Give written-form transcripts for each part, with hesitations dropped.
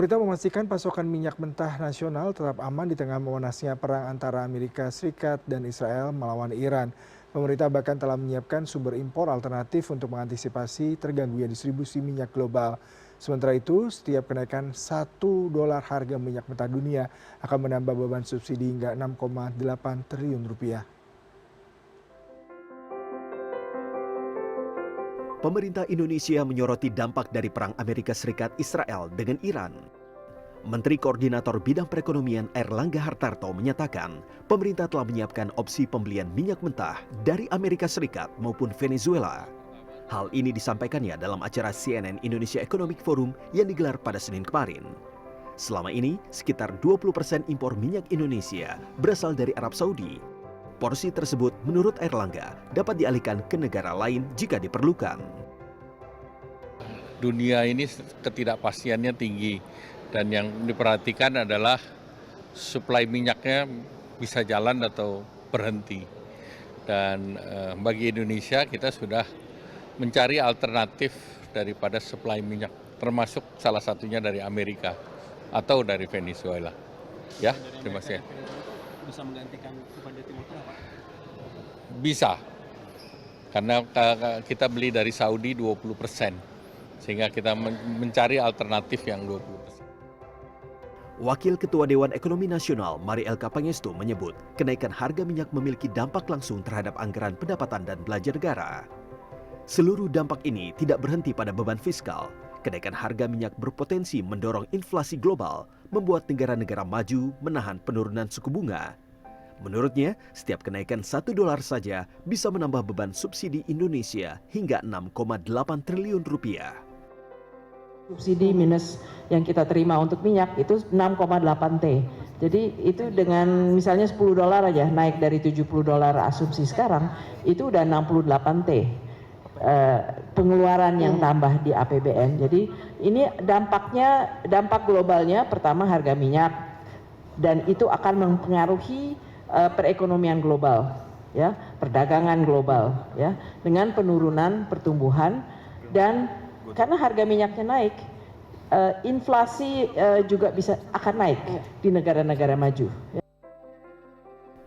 Pemerintah memastikan pasokan minyak mentah nasional tetap aman di tengah memanasnya perang antara Amerika Serikat dan Israel melawan Iran. Pemerintah bahkan telah menyiapkan sumber impor alternatif untuk mengantisipasi terganggunya distribusi minyak global. Sementara itu, setiap kenaikan $1 harga minyak mentah dunia akan menambah beban subsidi hingga 6,8 triliun rupiah. Pemerintah Indonesia menyoroti dampak dari perang Amerika Serikat Israel dengan Iran. Menteri Koordinator Bidang Perekonomian Airlangga Hartarto menyatakan, pemerintah telah menyiapkan opsi pembelian minyak mentah dari Amerika Serikat maupun Venezuela. Hal ini disampaikannya dalam acara CNN Indonesia Economic Forum yang digelar pada Senin kemarin. Selama ini, sekitar 20% impor minyak Indonesia berasal dari Arab Saudi. Porsi tersebut menurut Airlangga dapat dialihkan ke negara lain jika diperlukan. Dunia ini ketidakpastiannya tinggi dan yang diperhatikan adalah suplai minyaknya bisa jalan atau berhenti. Dan bagi Indonesia kita sudah mencari alternatif daripada suplai minyak, termasuk salah satunya dari Amerika atau dari Venezuela. Ya, terima kasih. Bisa menggantikan kepada Timur Tengah? Bisa, karena kita beli dari Saudi 20%, sehingga kita mencari alternatif yang 20%. Wakil Ketua Dewan Ekonomi Nasional Mari Elka Pangestu menyebut kenaikan harga minyak memiliki dampak langsung terhadap anggaran pendapatan dan belanja negara. Seluruh dampak ini tidak berhenti pada beban fiskal. Kenaikan harga minyak berpotensi mendorong inflasi global, membuat negara-negara maju menahan penurunan suku bunga. Menurutnya, setiap kenaikan $1 saja bisa menambah beban subsidi Indonesia hingga 6,8 triliun rupiah. Subsidi minus yang kita terima untuk minyak itu 6,8 T. Jadi itu dengan misalnya $10 aja naik dari $70 asumsi sekarang, itu udah 68 T. Pengeluaran yang tambah di APBN. Jadi ini dampak globalnya pertama harga minyak, dan itu akan mempengaruhi perekonomian global, ya, perdagangan global, ya, dengan penurunan pertumbuhan, dan karena harga minyaknya naik, inflasi juga akan naik di negara-negara maju.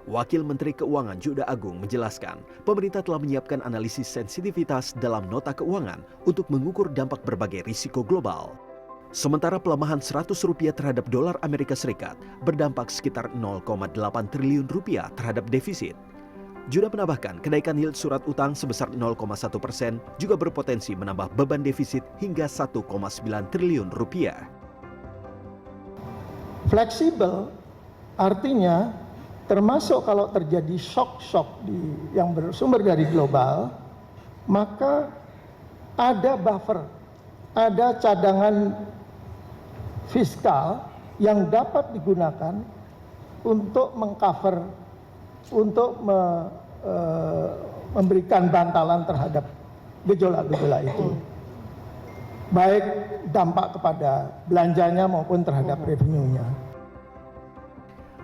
Wakil Menteri Keuangan Juda Agung menjelaskan, pemerintah telah menyiapkan analisis sensitivitas dalam nota keuangan untuk mengukur dampak berbagai risiko global. Sementara pelemahan Rp100 terhadap dolar Amerika Serikat berdampak sekitar 0,8 triliun rupiah terhadap defisit. Juda menambahkan, kenaikan yield surat utang sebesar 0,1% juga berpotensi menambah beban defisit hingga 1,9 triliun rupiah. Fleksibel artinya termasuk kalau terjadi shock yang bersumber dari global, maka ada buffer, ada cadangan fiskal yang dapat digunakan untuk mengcover, untuk memberikan bantalan terhadap gejolak-gejolak itu. Baik dampak kepada belanjanya maupun terhadap revenue-nya.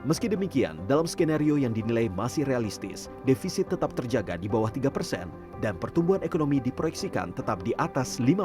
Meski demikian, dalam skenario yang dinilai masih realistis, defisit tetap terjaga di bawah 3% dan pertumbuhan ekonomi diproyeksikan tetap di atas 5%.